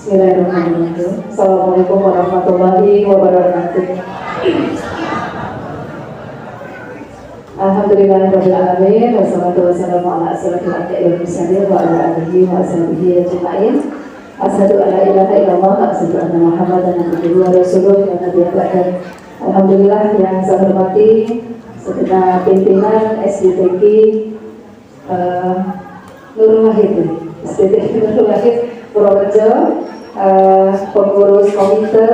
Bismillahirrahmanirrahim. Assalamualaikum warahmatullahi wabarakatuh. Alhamdulillahirabbil alamin wassalatu wassalamu ala asyrofil anbiya'i wal mursalin wa ala alihi wa sahbihi ajma'in. Asyhadu an la ilaha illallah wa asyhadu anna Muhammadan abduhu wa rasuluh wa nabiyyu ba'da. Alhamdulillah yang saya hormati segenap pimpinan SDTQ Nurul Wahid, SDTQ Nurul Wahid Purworejo, pengurus komite,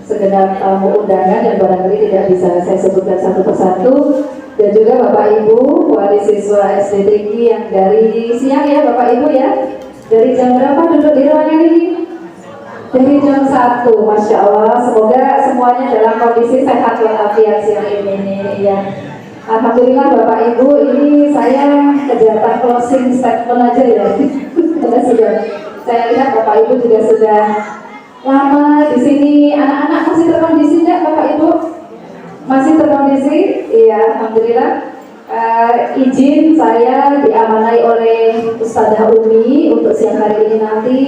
segenap tamu undangan yang barangkali tidak bisa saya sebutkan satu persatu, dan juga Bapak Ibu wali siswa SDTQ yang dari siang ya Bapak Ibu ya. Dari jam berapa duduk di ruangan ini? Dari jam 1, Masya Allah. Semoga semuanya dalam kondisi sehat walafiat siang ini ya. Alhamdulillah Bapak Ibu, ini saya kegiatan closing statement aja ya. Karena sudah saya lihat Bapak Ibu juga sudah lama di sini. Anak-anak masih terkondisi enggak Bapak Ibu? Masih terkondisi? Iya, Alhamdulillah. Izin saya diamanai oleh Ustadzah Umi untuk siang hari ini nanti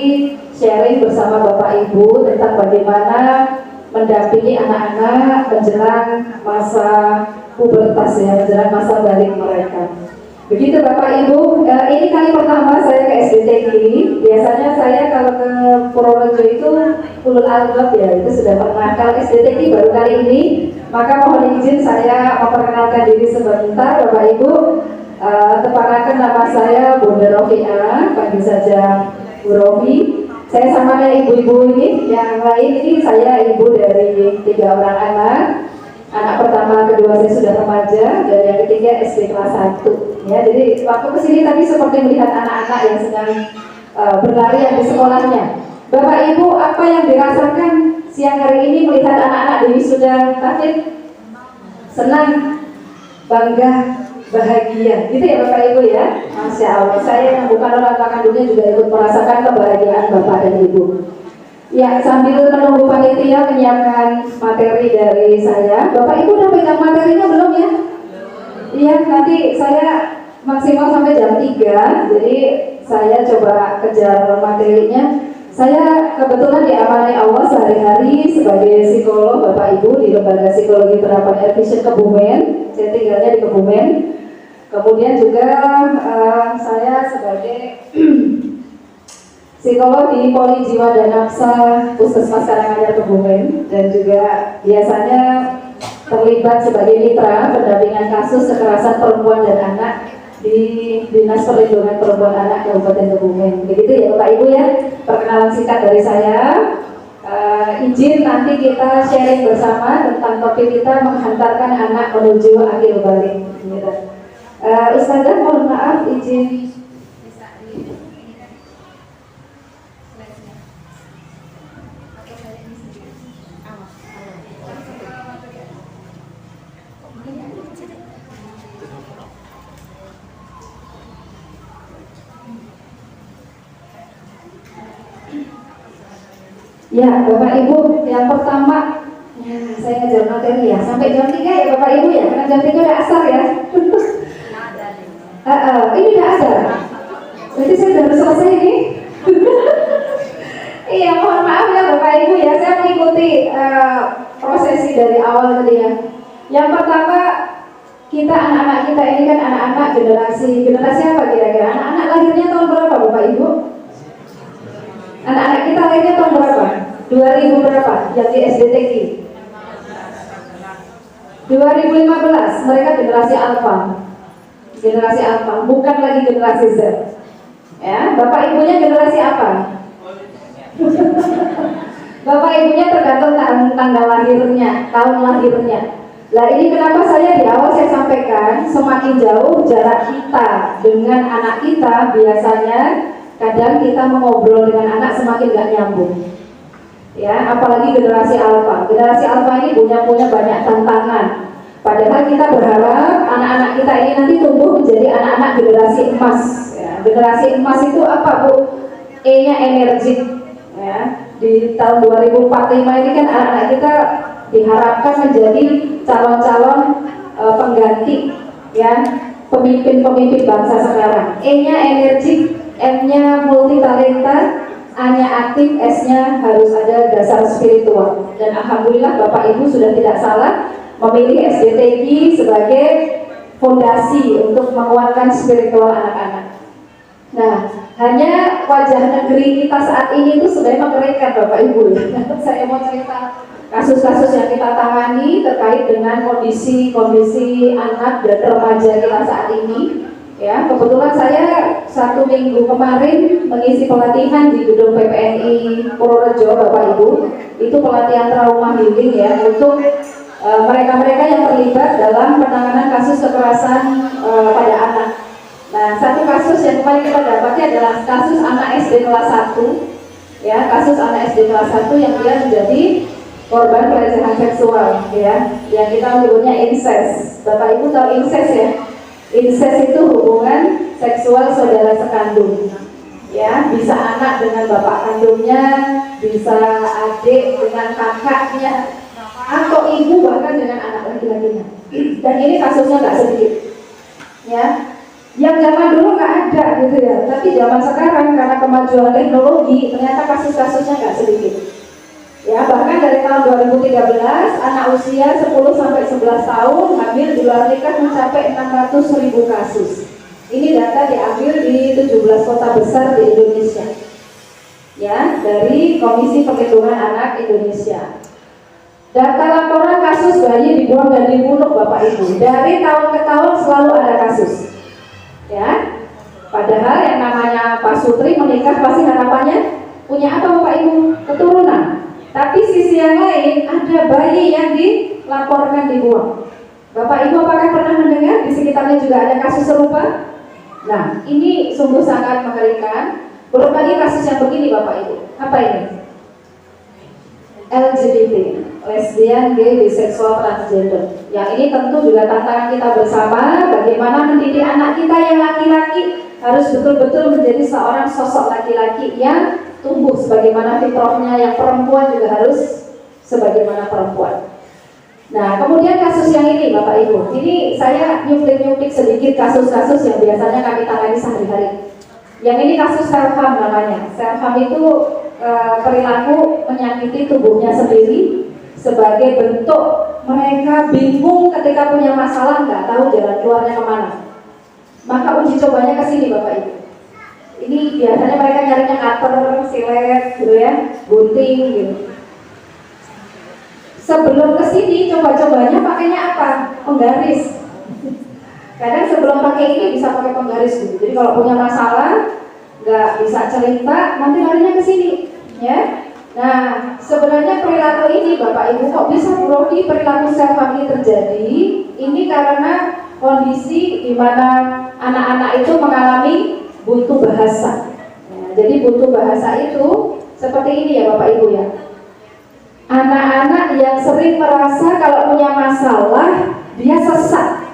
sharing bersama Bapak Ibu tentang bagaimana mendampingi anak-anak menjelang masa pubertas ya, menjelang masa balik mereka. Begitu Bapak Ibu, ini kali pertama saya ke SDTQ. Biasanya saya kalau ke Purworejo itu ulul albab ya, itu sudah pernah. Kalau SDTQ baru kali ini, maka mohon izin saya memperkenalkan diri sebentar Bapak Ibu. Perkenalkan nama saya Bunda Rofiah, panggil saja Bu Rofi. Saya sama ibu-ibu ini, yang lain ini saya ibu dari 3 orang anak. Anak pertama, kedua saya sudah remaja, dan yang ketiga SD kelas 1 ya. Jadi waktu kesini tadi seperti melihat anak-anak yang sedang berlarian di sekolahnya. Bapak Ibu, apa yang dirasakan siang hari ini melihat anak-anak di wisuda Taufik? Senang, bangga, bahagia, gitu ya Bapak Ibu ya. Masya Allah, saya yang bukan orang kandungnya juga ikut merasakan kebahagiaan Bapak dan Ibu. Ya, sambil menunggu panitia menyiapkan materi dari saya, Bapak Ibu udah pegang materinya belum ya? Iya, nanti saya maksimal sampai jam 3, jadi saya coba kejar materinya. Saya kebetulan diamanai Allah sehari-hari sebagai psikolog Bapak Ibu di Lembaga Psikologi Penerapan Efisien Kebumen. Saya tinggalnya di Kebumen. Kemudian juga saya sebagai psikolog di Poli Jiwa dan Nafsa Puskesmas Karanganyar Kebumen, dan juga biasanya terlibat sebagai mitra pendampingan kasus kekerasan perempuan dan anak di Dinas Perlindungan Perempuan Anak Kabupaten Kebumen. Begitu ya Bapak Ibu ya, perkenalan singkat dari saya. Izin nanti kita sharing bersama tentang topik kita menghantarkan anak menuju akhir balik. Ustazah mohon maaf izin. Ya, Bapak Ibu, yang pertama ya, saya ngejar materi ya, sampai jam 3 ya Bapak Ibu ya, karena jam 3 udah asar ya. Ini udah asar, berarti saya udah harus selesai ini. Iya, mohon maaf ya Bapak Ibu ya, saya mengikuti prosesi dari awal tadi ya. Yang pertama, kita anak-anak kita ini kan anak-anak generasi apa kira-kira? Anak-anak lahirnya tahun berapa Bapak Ibu? Anak-anak kita lahirnya tahun berapa? 2000 berapa? Yang di SDTQ 2015, mereka generasi Alpha. Generasi Alpha, bukan lagi generasi Z. Ya, Bapak Ibunya generasi apa? Bapak Ibunya tergantung tanggal lahirnya, tahun lahirnya. Nah ini kenapa saya di awal saya sampaikan, semakin jauh jarak kita dengan anak kita, biasanya kadang kita mengobrol dengan anak semakin gak nyambung. Ya, apalagi generasi Alpha. Generasi Alpha ini punya banyak tantangan. Padahal kita berharap anak-anak kita ini nanti tumbuh menjadi anak-anak generasi emas. Ya, generasi emas itu apa Bu? E-nya energik. Ya, di tahun 2045 ini kan anak-anak kita diharapkan menjadi calon-calon pengganti ya pemimpin-pemimpin bangsa sekarang. E-nya energik, M-nya multi talenta, A-nya aktif, S-nya harus ada dasar spiritual. Dan alhamdulillah Bapak Ibu sudah tidak salah memilih SDTG sebagai fondasi untuk menguatkan spiritual anak-anak. Nah, hanya wajah negeri kita saat ini itu sudah mengerikan Bapak Ibu. Saya mau cerita kasus-kasus yang kita tangani terkait dengan kondisi anak dan remaja kita saat ini. Ya, kebetulan saya 1 minggu kemarin mengisi pelatihan di gedung PPNI Purworejo, Bapak Ibu. Itu pelatihan trauma healing ya untuk mereka-mereka yang terlibat dalam penanganan kasus kekerasan pada anak. Nah, satu kasus yang kemarin kita dapati adalah kasus anak SD kelas 1, ya, kasus anak SD kelas 1 yang dia menjadi korban pelecehan seksual, ya, yang kita menyebutnya incest. Bapak Ibu tahu incest ya? Incest itu hubungan seksual saudara sekandung, ya, bisa anak dengan bapak kandungnya, bisa adik dengan kakaknya, atau ibu bahkan dengan anak laki-lakinya. Dan ini kasusnya nggak sedikit, ya. Yang zaman dulu nggak ada gitu ya, tapi zaman sekarang karena kemajuan teknologi ternyata kasus-kasusnya nggak sedikit. Ya, bahkan dari tahun 2013 anak usia 10-11 tahun hamil di luar nikah mencapai 600.000 kasus. Ini data diambil di 17 kota besar di Indonesia. Ya, dari Komisi Perlindungan Anak Indonesia. Data laporan kasus bayi dibuang dan dibunuh Bapak Ibu dari tahun ke tahun selalu ada kasus. Ya, padahal yang namanya Pak Sutri menikah pasti harapannya punya apa Bapak Ibu? Keturunan. Tapi sisi yang lain ada bayi yang dilaporkan dibuang. Bapak Ibu apakah pernah mendengar di sekitarnya juga ada kasus serupa? Nah, ini sungguh sangat mengerikan. Belum lagi kasus yang begini Bapak Ibu. Apa ini? LGBT, lesbian, gay, biseksual, transgender. Yang ini tentu juga tantangan kita bersama. Bagaimana mendidik anak kita yang laki-laki harus betul-betul menjadi seorang sosok laki-laki yang tumbuh sebagaimana fitrahnya, yang perempuan juga harus sebagaimana perempuan. Nah, kemudian kasus yang ini Bapak Ibu, ini saya nyuplik sedikit kasus-kasus yang biasanya kami tangani sehari-hari. Yang ini kasus self-harm namanya. Self-harm itu perilaku menyakiti tubuhnya sendiri sebagai bentuk mereka bingung ketika punya masalah, nggak tahu jalan keluarnya kemana. Maka uji cobanya ke sini Bapak Ibu. Ini biasanya mereka nyarinya cutter, silet, gitu ya, gunting, gitu. Sebelum kesini coba-cobanya pakainya apa? Penggaris. Kadang sebelum pakai ini bisa pakai penggaris gitu. Jadi kalau punya masalah nggak bisa cerita, nanti larinya ke sini, ya. Nah, sebenarnya perilaku ini Bapak Ibu kok bisa Brodi perilaku self-harm ini terjadi? Ini karena kondisi di mana anak-anak itu mengalami buntu bahasa. Ya, jadi buntu bahasa itu seperti ini ya Bapak Ibu ya. Anak-anak yang sering merasa kalau punya masalah dia sesat,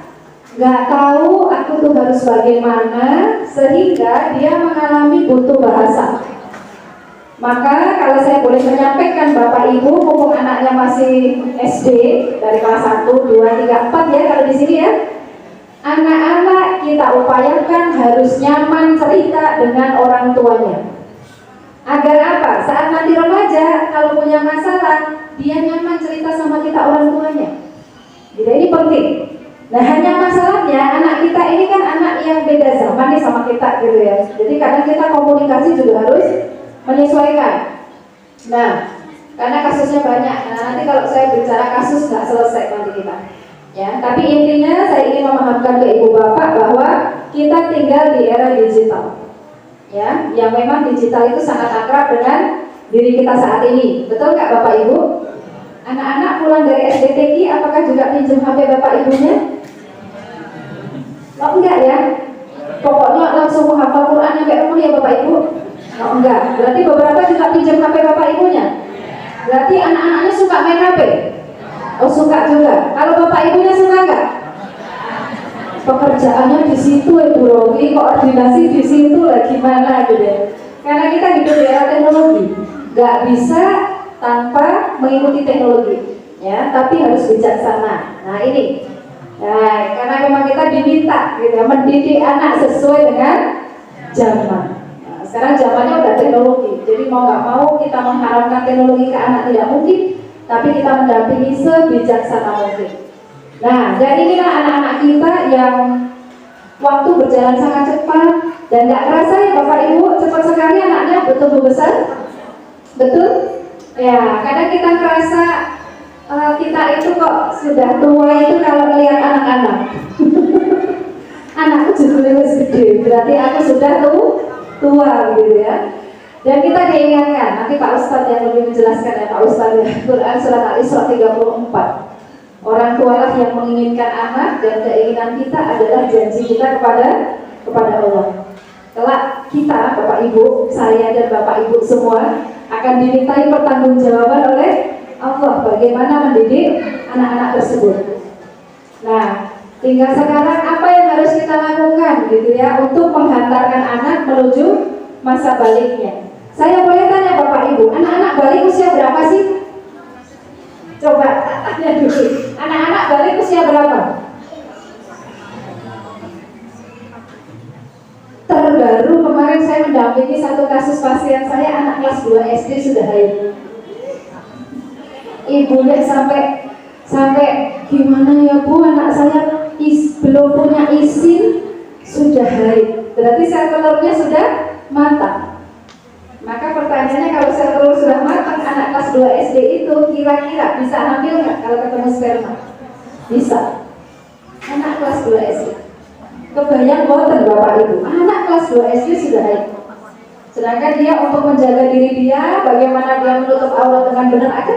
nggak tahu aku tuh harus bagaimana, sehingga dia mengalami buntu bahasa. Maka kalau saya boleh menyampaikan Bapak Ibu, mumpung anaknya masih SD dari kelas 1, 2, 3, 4 ya kalau di sini ya. Anak-anak kita upayakan harus nyaman cerita dengan orang tuanya. Agar apa? Saat nanti remaja kalau punya masalah, dia nyaman cerita sama kita orang tuanya. Jadi ini penting. Nah, hanya masalahnya anak kita ini kan anak yang beda zaman nih sama kita gitu ya. Jadi kadang kita komunikasi juga harus menyesuaikan. Nah, karena kasusnya banyak. Nah, nanti kalau saya bicara kasus nggak selesai nanti kita. Ya, tapi intinya saya ingin memahamkan ke ibu bapak bahwa kita tinggal di era digital. Ya, yang memang digital itu sangat akrab dengan diri kita saat ini. Betul nggak Bapak Ibu? Anak-anak pulang dari SDTG apakah juga pinjam HP Bapak Ibunya? Oh enggak ya? Pokoknya langsung menghafal Quran sampai rumah ya Bapak Ibu? Oh enggak. Berarti beberapa juga pinjam HP Bapak Ibunya? Berarti anak-anaknya suka main HP? Oh suka juga. Kalau Bapak Ibunya suka enggak? Pekerjaannya di situ Ibu Rowi, koordinasi di situ lah gimana gitu ya. Karena kita hidup di era teknologi, nggak bisa tanpa mengikuti teknologi, ya. Tapi harus bijaksana. Nah ini, nah karena memang kita diminta gitu, mendidik anak sesuai dengan zaman. Nah, Sekarang zamannya udah teknologi, jadi mau nggak mau kita mengharapkan teknologi ke anak tidak mungkin, tapi kita mendampingi sebijaksana mungkin. Nah, jadi inilah anak-anak kita yang waktu berjalan sangat cepat dan nggak kerasa ya Bapak Ibu, cepat sekali anaknya bertumbuh besar. Betul? Ya, kadang kita ngerasa kita itu kok sudah tua itu kalau melihat anak-anak. Anakku juga lebih gede, berarti aku sudah tua gitu ya. Dan kita diingatkan, nanti Pak Ustadz yang lebih menjelaskan ya Pak Ustadz ya, Quran Surat Al-Isra 34. Orang tualah yang menginginkan anak dan keinginan kita adalah janji kita kepada Allah. Kelak kita, Bapak Ibu, saya dan Bapak Ibu semua akan dimintai pertanggungjawaban oleh Allah bagaimana mendidik anak-anak tersebut. Nah, tinggal sekarang apa yang harus kita lakukan gitu ya untuk menghantarkan anak menuju masa baliknya. Saya boleh tanya Bapak Ibu, anak-anak balik usia berapa sih? Coba tanya dulu. Anak-anak balik usia berapa? Terbaru kemarin saya mendampingi satu kasus pasien saya, anak kelas 2 SD sudah haid. Ibunya sampai gimana ya Bu, anak saya belum punya izin sudah haid. Berarti sel telurnya sudah matang. Maka pertanyaannya, kalau sel telur sudah matang, anak kelas 2 SD itu kira-kira bisa hamil nggak kalau ketemu sperma? Bisa. Anak kelas 2 SD. Kebayang boten Bapak Ibu, anak kelas 2 SD sudah haid. Sedangkan dia untuk menjaga diri dia, bagaimana dia menutup aurat dengan benar aja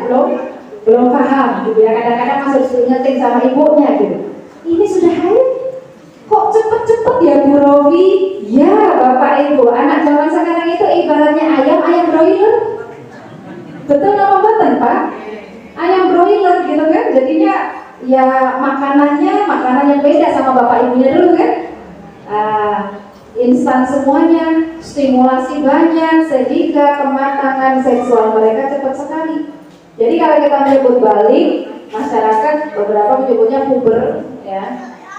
belum paham gitu ya. Kadang-kadang masih disuruh nyeting sama ibunya gitu. Ini sudah haid. Kok cepet-cepet ya Bu Rowi? Ya Bapak Ibu, anak zaman sekarang itu ibaratnya ayam broiler. Betul nama betul Pak? Ayam broiler gitu kan. Jadinya ya makanan yang beda sama Bapak Ibunya dulu kan. Instan semuanya, stimulasi banyak, sehingga kematangan seksual mereka cepat sekali. Jadi kalau kita menyebut balik, masyarakat beberapa menyebutnya puber ya.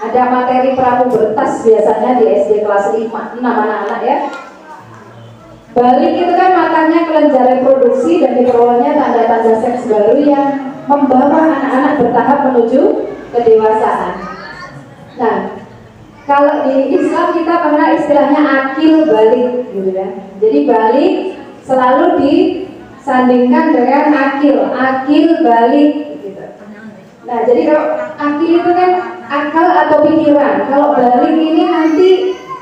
Ada materi prapubertas biasanya di SD kelas 5, 6 anak-anak ya. Balik itu kan matangnya kelenjar reproduksi dan diperolehnya tanda-tanda seks baru yang membawa anak-anak bertahap menuju kedewasaan. Nah, kalau di Islam kita mengenal istilahnya akil balik gitu ya. Jadi balik selalu disandingkan dengan akil balik gitu. Nah, jadi kalau akil itu kan akal atau pikiran. Kalau balik ini nanti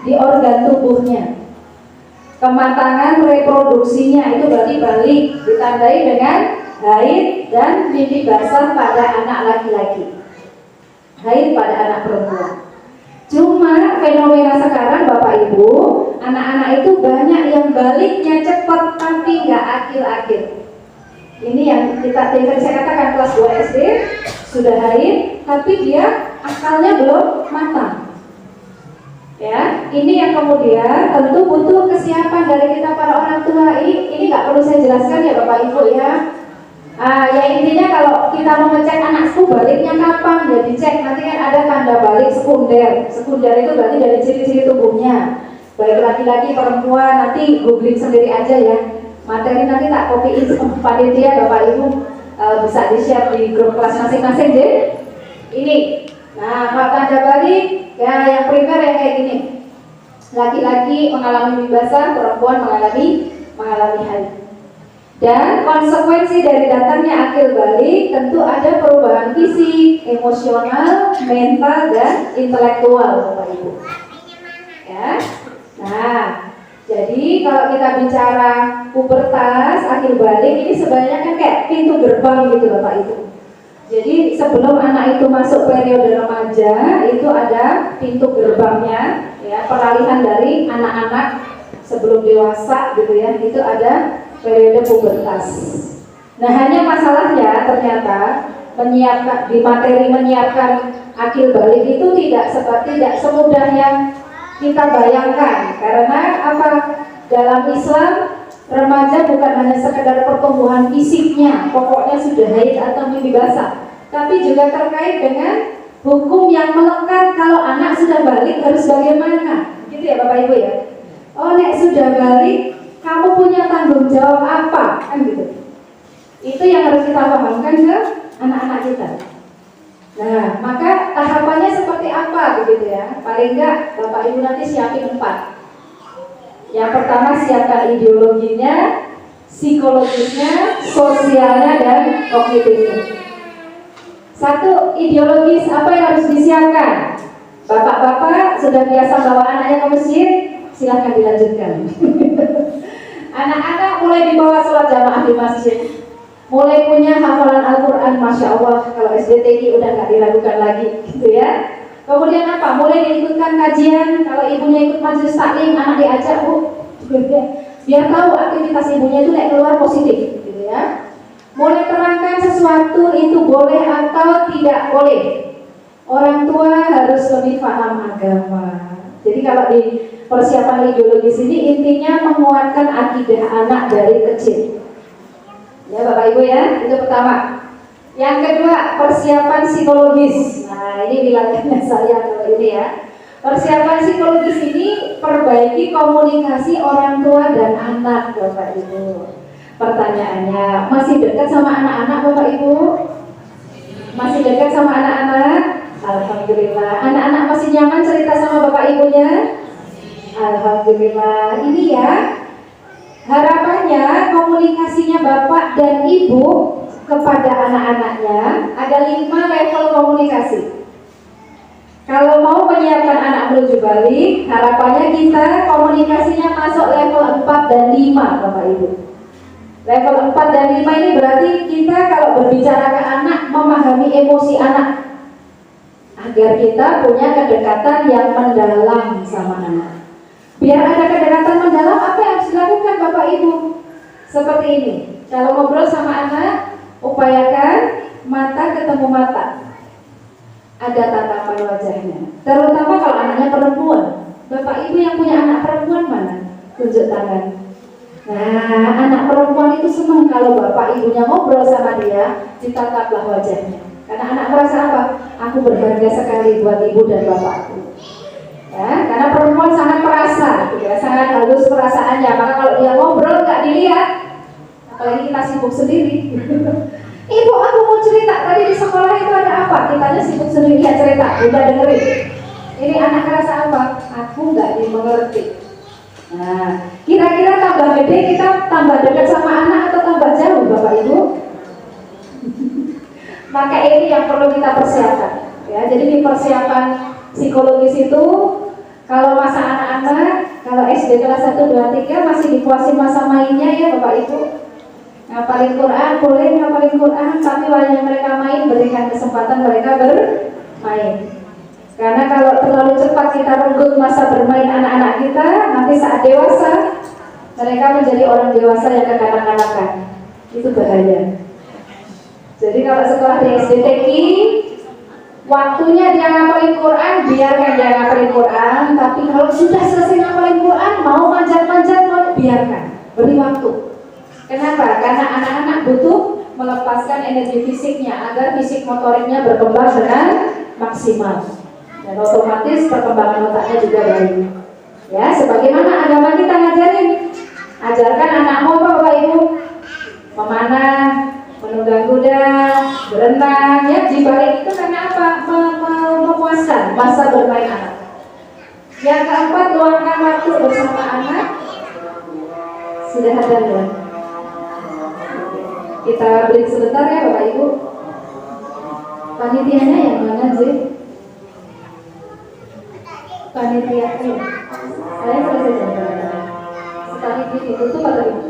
di organ tubuhnya. Kematangan reproduksinya itu berarti balik, ditandai dengan haid dan mimpi basah pada anak laki-laki, haid pada anak perempuan. Cuma fenomena sekarang Bapak Ibu, anak-anak itu banyak yang baliknya cepat tapi nggak akil-akil. Ini yang saya katakan kelas 2 SD sudah haid, tapi dia akalnya belum matang. Ya, ini yang kemudian tentu butuh kesiapan dari kita para orang tua. Ini nggak perlu saya jelaskan ya Bapak Ibu ya. Ya intinya kalau kita mau ngecek anakku baliknya kapan, ya dicek. Nanti kan ada tanda balik sekunder. Sekunder itu berarti dari ciri-ciri tubuhnya. Baik laki-laki, perempuan, nanti googling sendiri aja ya. Materi nanti tak copyin panitia Bapak Ibu, bisa di-share di grup kelas masing-masing deh. Ini. Nah, kalau tanda balik ya yang primer ya kayak gini. Laki-laki mengalami mimpi basah, perempuan mengalami haid. Dan konsekuensi dari datangnya akil balik tentu ada perubahan fisik, emosional, mental, dan intelektual Bapak Ibu. Ya. Nah, jadi kalau kita bicara pubertas, akil balik ini sebenarnya kan kayak pintu gerbang gitu Bapak Ibu. Jadi sebelum anak itu masuk periode remaja, itu ada pintu gerbangnya, ya, peralihan dari anak-anak sebelum dewasa gitu ya, itu ada periode pubertas. Nah, hanya masalahnya ternyata di materi menyiapkan akil balik itu tidak semudah yang kita bayangkan. Karena apa? Dalam Islam remaja bukan hanya sekedar pertumbuhan fisiknya, pokoknya sudah haid atau mimpi basah, tapi juga terkait dengan hukum yang melekat kalau anak sudah balik harus bagaimana, gitu ya Bapak Ibu ya. Oh, Oh, nek sudah balik, kamu punya tanggung jawab apa? Kan gitu. Itu yang harus kita pahamkan ke anak-anak kita. Nah, maka tahapannya seperti apa begitu ya? Paling enggak Bapak Ibu nanti siapin 4. Yang pertama siapkan ideologinya, psikologisnya, sosialnya, dan kognitifnya. 1, ideologis apa yang harus disiapkan? Bapak-bapak sudah biasa bawa anaknya ke masjid, silahkan dilanjutkan. Anak-anak mulai dibawa sholat jamaah di masjid, mulai punya hafalan Al-Quran, Masya Allah. Kalau SDTI udah gak diragukan lagi gitu ya. Kemudian apa? Mulai diikutkan kajian. Kalau ibunya ikut majelis taklim, anak diajak, Bu, biar tahu aktivitas ibunya itu naik keluar positif gitu ya. Mulai terangkan sesuatu itu boleh atau tidak boleh. Orang tua harus lebih paham agama. Jadi kalau di persiapan ideologis ini intinya menguatkan akidah anak dari kecil. Ya Bapak Ibu ya, itu pertama. Yang kedua, persiapan psikologis. Nah, ini wilayahnya saya kalau ini ya. Persiapan psikologis ini perbaiki komunikasi orang tua dan anak, Bapak Ibu. Pertanyaannya, masih dekat sama anak-anak Bapak Ibu? Masih dekat sama anak-anak? Alhamdulillah. Anak-anak masih nyaman cerita sama Bapak Ibunya? Alhamdulillah. Ini ya, harapannya komunikasinya Bapak dan Ibu kepada anak-anaknya ada 5 level komunikasi. Kalau mau menyiapkan anak menuju balik, harapannya kita komunikasinya masuk level 4 dan 5 Bapak Ibu. Level 4 dan 5 ini berarti kita kalau berbicara ke anak memahami emosi anak, agar kita punya kedekatan yang mendalam sama anak. Biar ada kedekatan mendalam, apa yang harus dilakukan Bapak Ibu? Seperti ini, kalau ngobrol sama anak, upayakan mata ketemu mata, ada tatapan wajahnya. Terutama kalau anaknya perempuan. Bapak Ibu yang punya anak perempuan mana? Tunjuk tangan. Nah, anak perempuan itu senang kalau bapak ibunya ngobrol sama dia, ditataplah wajahnya. Karena anak merasa apa? Aku berharga sekali buat ibu dan bapakku. Ya, karena perempuan sangat perasa, ya, sangat halus perasaannya. Maka kalau dia ngobrol nggak dilihat, apalagi kita sibuk sendiri. Ibu, aku mau cerita, tadi di sekolah itu ada apa? Kitanya sibuk sendiri, ya cerita, udah dengerin. Ini anak merasa apa? Aku nggak dimengerti. Nah, kira-kira tambah gede kita tambah dekat sama anak atau tambah jauh Bapak Ibu? Maka ini yang perlu kita persiapkan. Ya, jadi di persiapan psikologis itu kalau masa anak-anak, kalau SD kelas 1, 2, 3 masih dikuasai masa mainnya ya Bapak Ibu. Ngapalin Quran, boleh ngapalin Quran, tapi waktu mereka main berikan kesempatan mereka bermain. Karena kalau terlalu cepat kita renggut masa bermain anak-anak kita, nanti saat dewasa mereka menjadi orang dewasa yang kekanak-kanakan. Itu bahaya. Jadi kalau sekolah di SDTI, waktunya dia ngapalin Quran, biarkan dia ngapalin Quran. Tapi kalau sudah selesai ngapalin Quran, mau manjat-manjat, mau biarkan, beri waktu. Kenapa? Karena anak-anak butuh melepaskan energi fisiknya agar fisik motoriknya berkembang dengan maksimal. Dan otomatis perkembangan otaknya juga baik. Ya, sebagaimana agama kita ngajarin, ajarkan anakmu Bapak Ibu memanah, menunggang kuda, berenang. Ya, di balik itu karena apa? Memuaskan masa bermain anak. Yang keempat, luangkan waktu bersama anak. Sudah ada ya? Kita break sebentar ya Bapak Ibu. Panitianya yang mana sih? Panitia saya selesai jam setelah ditutup atau gimana?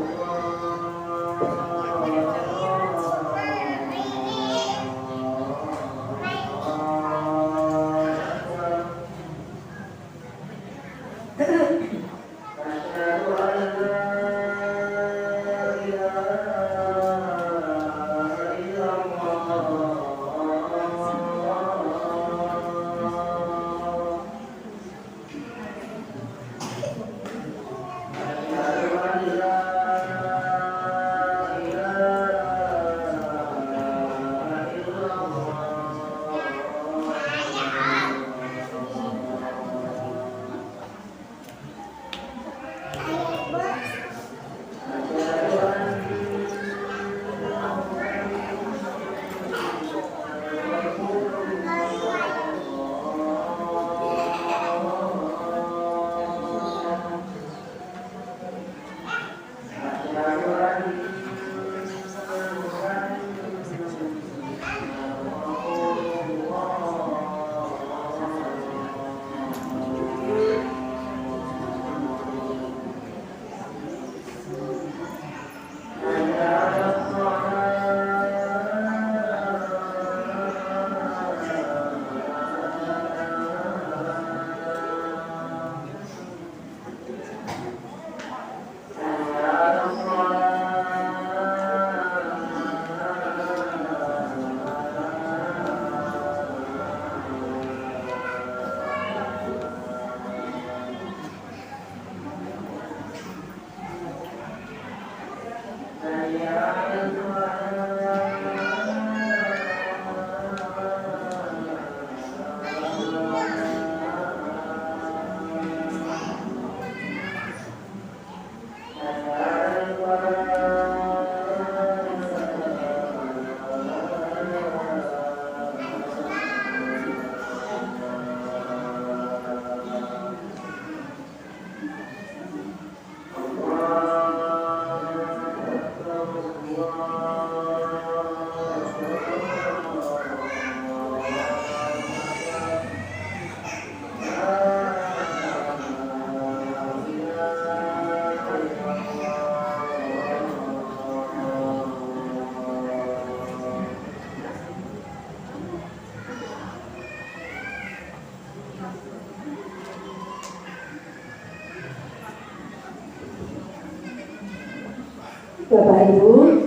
Bapak Ibu,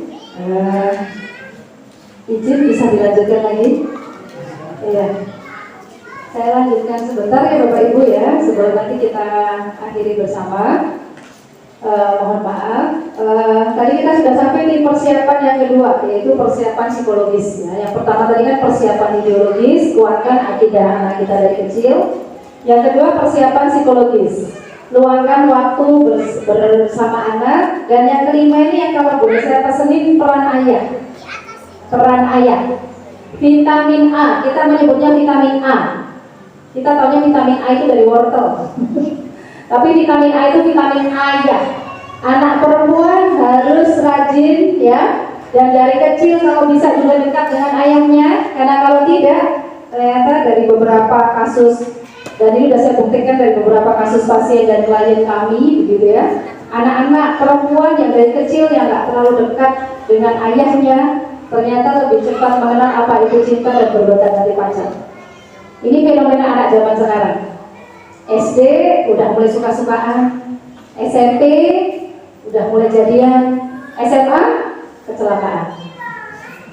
izin bisa dilanjutkan lagi? Iya. Saya lanjutkan sebentar ya Bapak Ibu ya, sebelum nanti kita akhiri bersama. Mohon maaf. Tadi kita sudah sampai di persiapan yang kedua, yaitu persiapan psikologis. Ya. Yang pertama tadi kan persiapan ideologis, kuatkan akidah anak kita dari kecil. Yang kedua persiapan psikologis, luangkan waktu bersama anak. Dan yang kelima ini yang kalau boleh saya pesenin, peran ayah. Peran ayah. Vitamin A, kita menyebutnya vitamin A. Kita taunya vitamin A itu dari wortel. Tapi vitamin A itu vitamin ayah. Anak perempuan harus rajin ya, dan dari kecil kalau bisa juga dekat dengan ayahnya. Karena kalau tidak, ternyata dari beberapa kasus, dan ini sudah saya buktikan dari beberapa kasus pasien dan klien kami, begitu ya, anak-anak perempuan yang dari kecil yang nggak terlalu dekat dengan ayahnya, ternyata lebih cepat mengenal apa itu cinta dan berbuat hati pacar. Ini fenomena anak zaman sekarang. SD udah mulai suka-sukaan, SMP udah mulai jadian, SMA kecelakaan.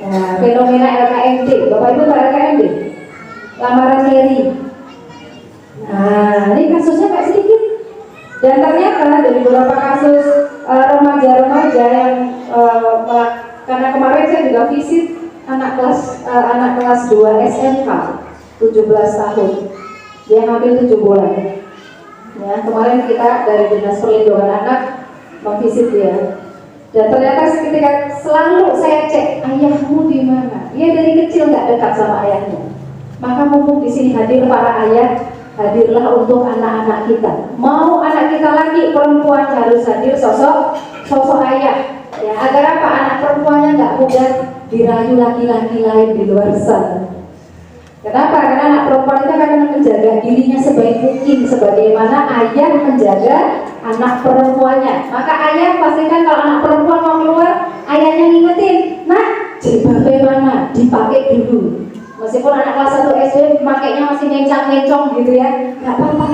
Nah, fenomena LKMD, Bapak Ibu tahu LKMD? Lamaran Mary. Nah, ini kasusnya nggak sedikit. Dan ternyata dari beberapa kasus remaja-remaja yang karena kemarin saya juga visit anak kelas 2 SMK 17 tahun. Dia ngambil 7 bulan. Ya, kemarin kita dari Dinas Perlindungan Anak memvisit dia. Dan ternyata ketika selalu saya cek, ayahmu di mana? Dia dari kecil nggak dekat sama ayahnya. Maka mumpung di sini hadir para ayah, hadirlah untuk anak-anak kita. Mau anak kita laki perempuan harus hadir sosok ayah. Ya, agar apa? Anak perempuannya nggak mudah dirayu laki-laki lain di luar sana. Kenapa? Karena anak perempuan itu akan menjaga dirinya sebaik mungkin, sebagaimana ayah menjaga anak perempuannya. Maka ayah pastikan kalau anak perempuan mau keluar, ayahnya ngingetin, nah jilbabnya mana? Dipakai dulu. Meskipun anak kelas 1 SD pakainya masih mencang-mencong gitu ya, nggak apa-apa.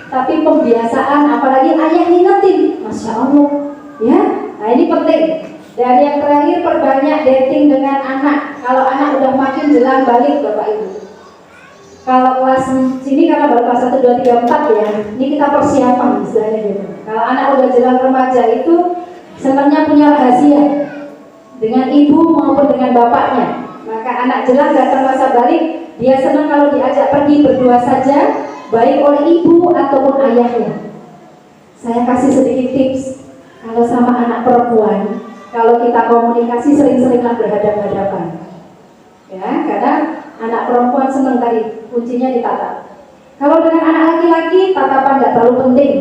Tapi pembiasaan, apalagi ayah ngingetin, Masya Allah, ya. Nah ini penting. Dan yang terakhir, perbanyak dating dengan anak. Kalau anak udah makin jelang balik, Bapak Ibu. Kalau kelas sini karena baru kelas 1, 2, 3, 4 ya, ini kita persiapan istilahnya gitu. Kalau anak udah jelang remaja itu senangnya punya rahasia dengan ibu maupun dengan bapaknya. Maka anak jelang datang masa balik, dia senang kalau diajak pergi berdua saja, baik oleh ibu ataupun ayahnya. Saya kasih sedikit tips, kalau sama anak perempuan, kalau kita komunikasi sering-seringlah berhadapan-hadapan. Ya, karena anak perempuan senang tadi, kuncinya ditata. Kalau dengan anak laki-laki, tatapan nggak terlalu penting.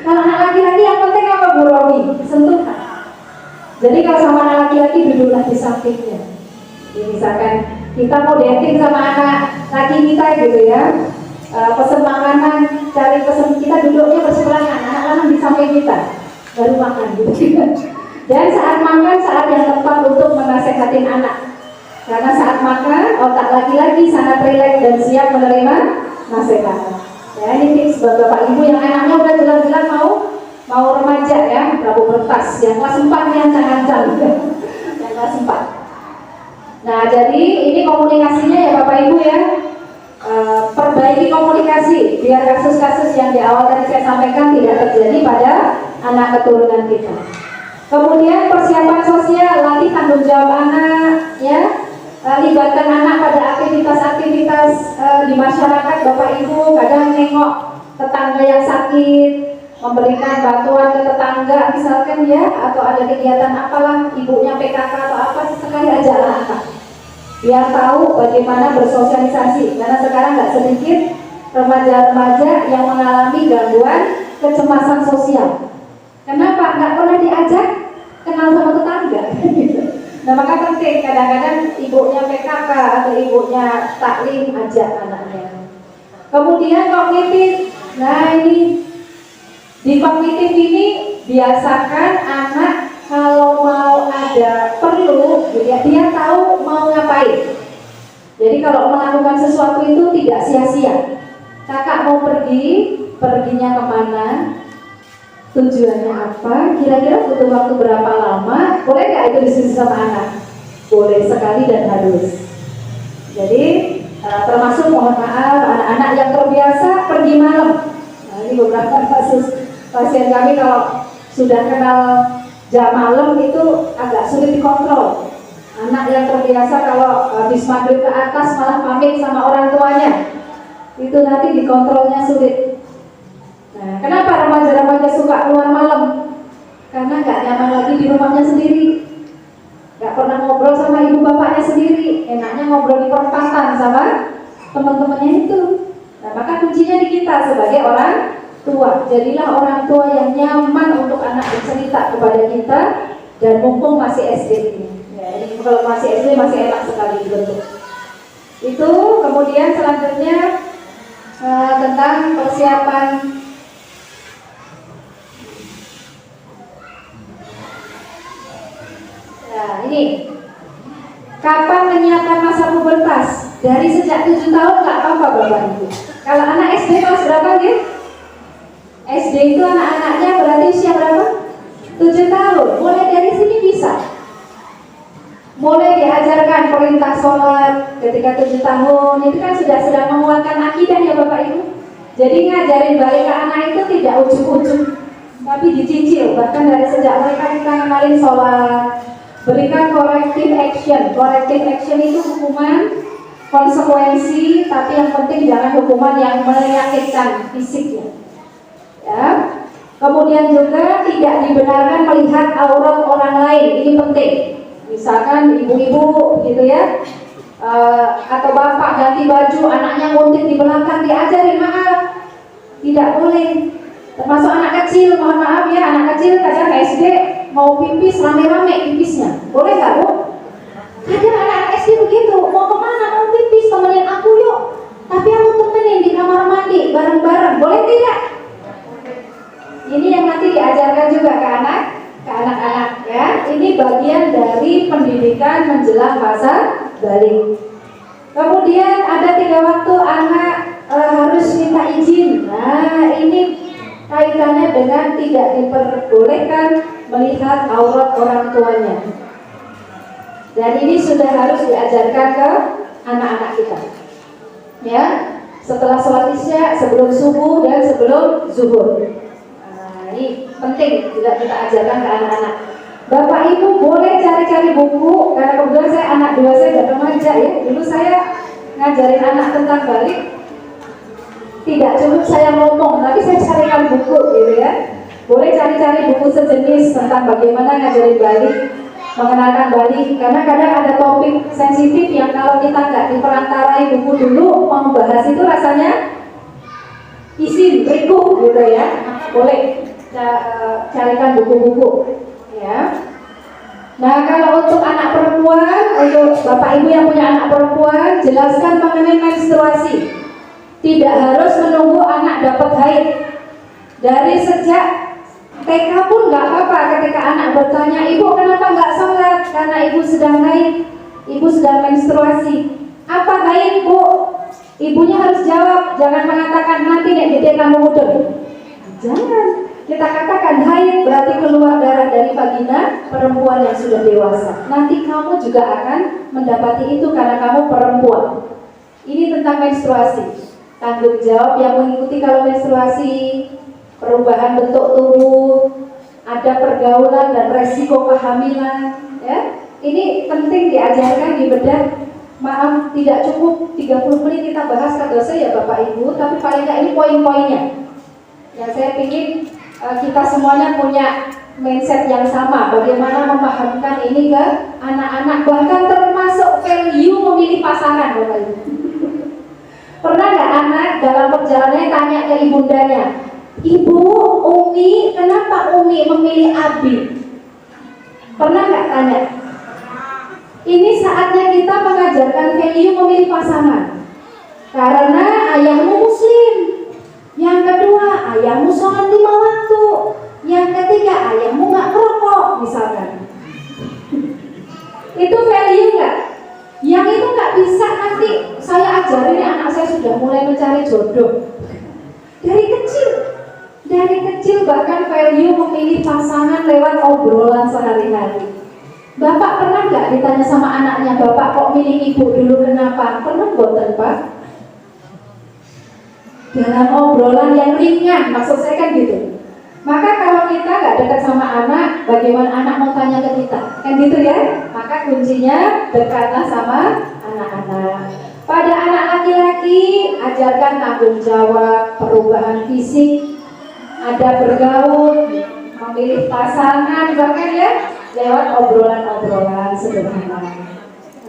Kalau anak laki-laki yang penting apa Bu Romi? Sentuhan. Jadi kalau sama anak laki-laki duduklah di sampingnya. Jadi misalkan kita mau dating sama anak laki kita gitu ya, pesen makanan, cari pesen, kita duduknya bersebelahan, anak-anak di samping kita, baru makan gitu. Dan saat makan, saat yang tepat untuk menasihatin anak. Karena saat makan, otak laki-laki sangat rileks dan siap menerima nasihat. Ya, ini tips buat Bapak Ibu yang anaknya udah jelas-jelas mau remaja ya, Prabu Bertas, yang kelas 4 yang ancang-ancang, yang kelas 4. Nah, jadi ini komunikasinya ya Bapak Ibu ya, perbaiki komunikasi biar kasus-kasus yang di awal tadi saya sampaikan tidak terjadi pada anak keturunan kita. Kemudian persiapan sosial, latih tanggung jawab anak, ya, libatkan anak pada aktivitas-aktivitas di masyarakat. Bapak Ibu kadang nengok tetangga yang sakit, memberikan bantuan ke tetangga misalkan ya, atau ada kegiatan apalah, ibunya PKK atau apa, sesekali ajaklah anak, biar tahu bagaimana bersosialisasi. Karena sekarang nggak sedikit remaja-remaja yang mengalami gangguan kecemasan sosial. Kenapa? Nggak pernah diajak kenal sama tetangga. Nah, maka penting kadang-kadang ibunya PKK atau ibunya taklim, ajak anaknya. Kemudian kognitif. Nah, ini di kognitif ini biasakan anak kalau mau ada perlu, dia tahu mau ngapain. Jadi kalau melakukan sesuatu itu tidak sia-sia. Kakak mau pergi, perginya kemana? Tujuannya apa? Kira-kira butuh waktu berapa lama? Boleh nggak itu diskusi sama anak? Boleh sekali dan harus. Jadi termasuk mohon maaf anak-anak yang terbiasa pergi malam. Nah, ini beberapa kasus pasien kami kalau sudah kenal jam malam itu agak sulit dikontrol. Anak yang terbiasa kalau habis maghrib ke atas malah pamit sama orang tuanya, itu nanti dikontrolnya sulit. Nah, kenapa remaja-remaja suka keluar malam? Karena nggak nyaman lagi di rumahnya sendiri, nggak pernah ngobrol sama ibu bapaknya sendiri, enaknya ngobrol di perempatan sama teman-temannya itu. Nah, maka kuncinya di kita sebagai orang tua. Jadilah orang tua yang nyaman untuk anak bercerita kepada kita, dan mumpung masih SD ini. Ya, ini kalau masih SD masih enak sekali dibentuk. Itu kemudian selanjutnya tentang persiapan. Nah, ini kapan menyiapkan masa pubertas? Dari sejak 7 tahun nggak apa-apa Bapak Ibu. Kalau anak SD kelas berapa gitu? SD itu anak-anaknya berarti usia berapa? 7 tahun. Mulai dari sini bisa. Mulai diajarkan perintah sholat ketika 7 tahun. Itu kan sudah sedang menguatkan akidah ya Bapak Ibu. Jadi ngajarin balik ke anak itu tidak ujuk-ujuk, tapi dicicil. Bahkan dari sejak mereka kita kenalin sholat, berikan corrective action. Corrective action itu hukuman, konsekuensi, tapi yang penting jangan hukuman yang menyakitkan fisiknya. Ya. Kemudian juga tidak dibenarkan melihat aurat orang lain. Ini penting. Misalkan ibu-ibu gitu ya, atau bapak ganti baju, anaknya nguntit di belakang, diajarin maaf, tidak boleh. Termasuk anak kecil, mohon maaf ya, anak kecil kadang SD mau pipis rame-rame pipisnya, boleh nggak Bu? Kadang anak SD begitu, mau kemana mau pipis, temenin aku yuk, tapi aku temenin di kamar mandi bareng-bareng, boleh tidak? Ini yang nanti diajarkan juga ke anak-anak ya. Ini bagian dari pendidikan menjelang masa balik. Kemudian ada 3 waktu anak harus minta izin. Nah, ini kaitannya dengan tidak diperbolehkan melihat aurat orang tuanya. Dan ini sudah harus diajarkan ke anak-anak kita. Ya, setelah sholat isya, sebelum subuh dan sebelum zuhur. Ini penting juga kita ajarkan ke anak-anak. Bapak Ibu boleh cari-cari buku, karena kebetulan saya anak 2 saya udah remaja ya. Dulu saya ngajarin anak tentang balik, tidak cukup saya ngomong, tapi saya carikan buku gitu ya. Boleh cari-cari buku sejenis tentang bagaimana ngajarin balik, mengenalkan balik, karena kadang ada topik sensitif yang kalau kita nggak diperantarai buku dulu, mau bahas itu rasanya isin, berikut gitu ya. Boleh carikan buku-buku ya. Nah, kalau untuk anak perempuan, untuk Bapak Ibu yang punya anak perempuan, jelaskan mengenai menstruasi. Tidak harus menunggu anak dapat haid. Dari sejak TK pun nggak apa-apa. Ketika anak bertanya, ibu kenapa nggak sholat? Karena ibu sedang haid, ibu sedang menstruasi. Apa haid Bu? Ibunya harus jawab, jangan mengatakan nanti nek dede kamu udah. Jangan. Kita katakan haid berarti keluar darah dari vagina perempuan yang sudah dewasa. Nanti kamu juga akan mendapati itu karena kamu perempuan. Ini tentang menstruasi. Tanggung jawab yang mengikuti kalau menstruasi, perubahan bentuk tubuh, ada pergaulan pergaulan dan resiko kehamilan, ya. Ini penting diajarkan di bedah. Maaf, tidak cukup 30 menit kita bahas kata saya ya Bapak Ibu, tapi paling nggak ini poin-poinnya. Ya, saya ingin kita semuanya punya mindset yang sama, bagaimana memahamkan ini ke anak-anak, bahkan termasuk value memilih pasangan Bapak Ibu. Pernah nggak anak dalam perjalanannya tanya ke ibundanya, Ibu, Umi, kenapa Umi memilih Abi? Pernah nggak tanya? Ini saatnya kita mengajarkan value memilih pasangan. Karena ayahmu muslim. Yang kedua, ayahmu sholat 5 waktu. Yang ketiga, ayahmu nggak merokok, misalkan. Itu value nggak? Yang itu nggak bisa nanti saya ajarin anak saya sudah mulai mencari jodoh. Dari kecil bahkan value memilih pasangan lewat obrolan sehari-hari. Bapak pernah nggak ditanya sama anaknya, Bapak kok milih ibu dulu kenapa? Pernah boten Pak? Dalam obrolan yang ringan, maksud saya kan gitu. Maka kalau kita nggak dekat sama anak, bagaimana anak mau tanya ke kita? Kan gitu ya? Maka kuncinya dekatlah sama anak-anak. Pada anak laki-laki, ajarkan tanggung jawab, perubahan fisik, ada bergaul, memilih pasangan, bahkan ya lewat obrolan-obrolan sederhana.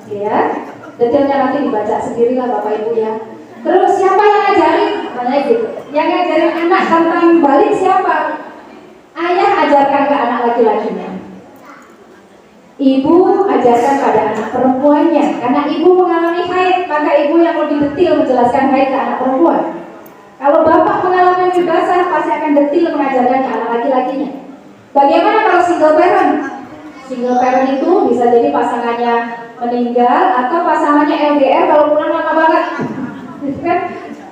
Oke ya, detailnya nanti dibaca sendirilah Bapak Ibu ya. Terus siapa yang ngajarin? Tanya gitu. Yang ngajarin anak tentang balik siapa? Ayah ajarkan ke anak laki-lakinya. Ibu ajarkan pada anak perempuannya. Karena ibu mengalami haid, maka ibu yang lebih detail menjelaskan haid ke anak perempuan. Kalau bapak mengalami basah, pasti akan detail mengajarkan ke anak laki-lakinya. Bagaimana kalau single parent? Single parent itu bisa jadi pasangannya meninggal atau pasangannya LDR kalau pulang lama banget. Kan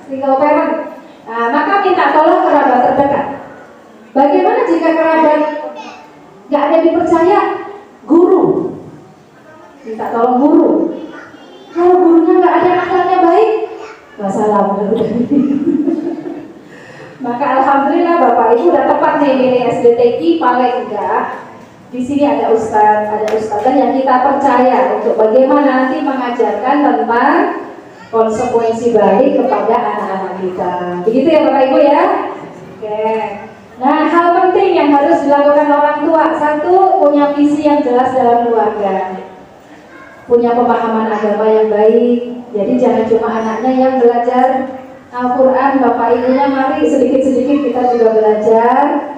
single parent. Nah, maka minta tolong kerabat terdekat. Bagaimana jika kerabat nggak ada dipercaya? Guru. Minta tolong guru. Kalau gurunya nggak ada akhlaknya baik, masalah. Maka alhamdulillah Bapak Ibu udah tepat nih milih SDTQ paling enggak. Di sini ada ustadzah yang kita percaya untuk bagaimana nanti mengajarkan tentang konsekuensi baik kepada anak-anak kita. Begitu ya Bapak Ibu ya? Oke. Nah, hal penting yang harus dilakukan orang tua, satu, punya visi yang jelas dalam keluarga, punya pemahaman agama yang baik. Jadi jangan cuma anaknya yang belajar Al-Quran, Bapak Ibunya mari sedikit-sedikit kita juga belajar.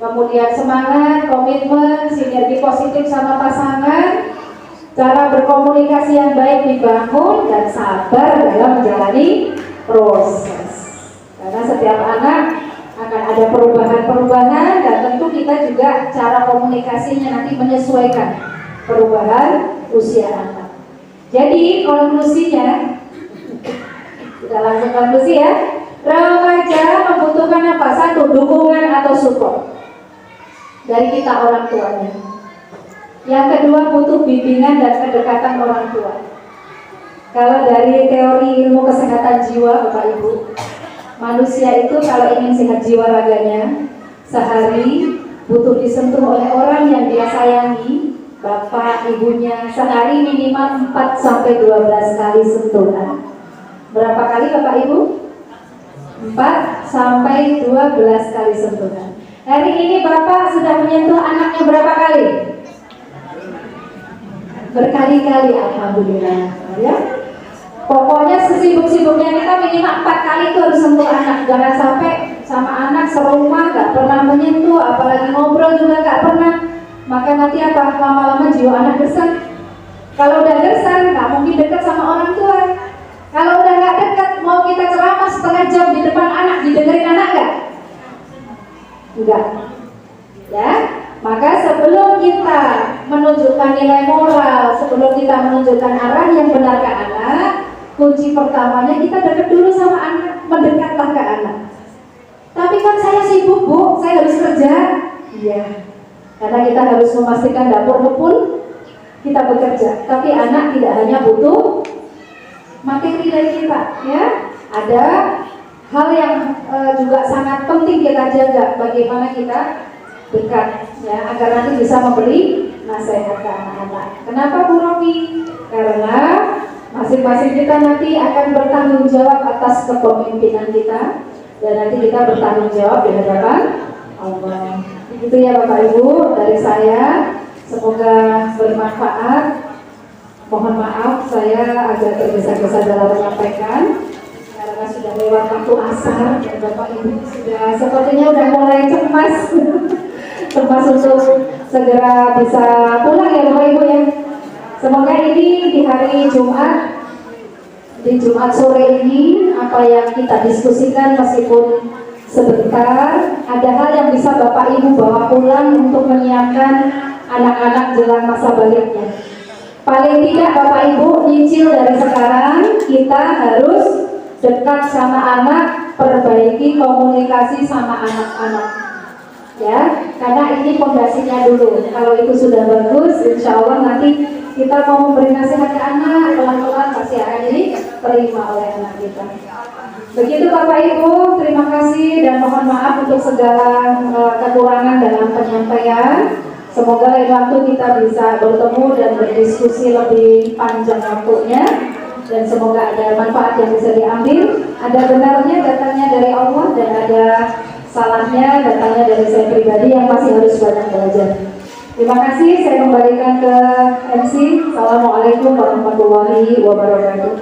Kemudian semangat, komitmen, sinergi positif sama pasangan, cara berkomunikasi yang baik dibangun, dan sabar dalam menjalani proses. Karena setiap anak akan ada perubahan-perubahan, dan tentu kita juga cara komunikasinya nanti menyesuaikan perubahan usia anak. Jadi konklusinya, kita langsung konklusi ya. Remaja membutuhkan apa? Satu, dukungan atau support dari kita orang tuanya. Yang kedua, butuh bimbingan dan kedekatan orang tua. Kalau dari teori ilmu kesehatan jiwa Bapak Ibu, manusia itu kalau ingin sehat jiwa raganya, sehari butuh disentuh oleh orang yang dia sayangi, bapak, ibunya, sehari minimal 4-12 kali sentuhan. Berapa kali Bapak Ibu? 4-12 kali sentuhan. Hari ini Bapak sudah menyentuh anaknya berapa kali? Berkali-kali, alhamdulillah ya. Pokoknya sesibuk-sibuknya kita minimal 4 kali itu harus sentuh anak. Jangan sampai sama anak serumah gak pernah menyentuh, apalagi ngobrol juga gak pernah. Maka nanti apa? Lama-lama jiwa anak gersang. Kalau udah gersang gak mungkin dekat sama orang tua. Kalau udah gak dekat, mau kita ceramah setengah jam di depan anak, didengerin anak gak? Enggak. Ya, maka sebelum kita menunjukkan nilai moral, sebelum kita menunjukkan arah yang benar ke anak, kunci pertamanya kita dekat dulu sama anak, mendekatlah ke anak. Tapi kan saya sibuk Bu, saya harus kerja. Iya, karena kita harus memastikan dapur pun kita bekerja. Tapi anak tidak hanya butuh materi dari kita, ya. Ada hal yang juga sangat penting kita jaga, bagaimana kita dekat ya, agar nanti bisa memberi nasihat ke anak-anak. Kenapa Bu Romi? Karena masing-masing kita nanti akan bertanggung jawab atas kepemimpinan kita, dan nanti kita bertanggung jawab di hadapan Allah. Itu ya Bapak Ibu dari saya, semoga bermanfaat. Mohon maaf saya agak tergesa-gesa dalam menyampaikan karena sudah lewat waktu asar dan Bapak Ibu sudah sepertinya udah mulai cemas cemas untuk segera bisa pulang ya Bapak Ibu ya. Semoga ini di hari Jumat, di Jumat sore ini, apa yang kita diskusikan meskipun sebentar, ada hal yang bisa Bapak Ibu bawa pulang untuk menyiapkan anak-anak jelang masa baliknya. Paling tidak Bapak Ibu nyicil dari sekarang, kita harus dekat sama anak, perbaiki komunikasi sama anak-anak ya, karena ini fondasinya dulu. Kalau itu sudah bagus, insya Allah nanti kita mau memberi nasihat ke anak, pelan-pelan pasti akan diterima oleh anak kita. Begitu Bapak Ibu, terima kasih dan mohon maaf untuk segala kekurangan dalam penyampaian. Semoga lain waktu kita bisa bertemu dan berdiskusi lebih panjang waktunya, dan semoga ada manfaat yang bisa diambil. Ada benarnya datangnya dari Allah dan ada salahnya datangnya dari saya pribadi yang masih harus banyak belajar. Terima kasih, saya kembalikan ke MC. Assalamualaikum warahmatullahi wabarakatuh.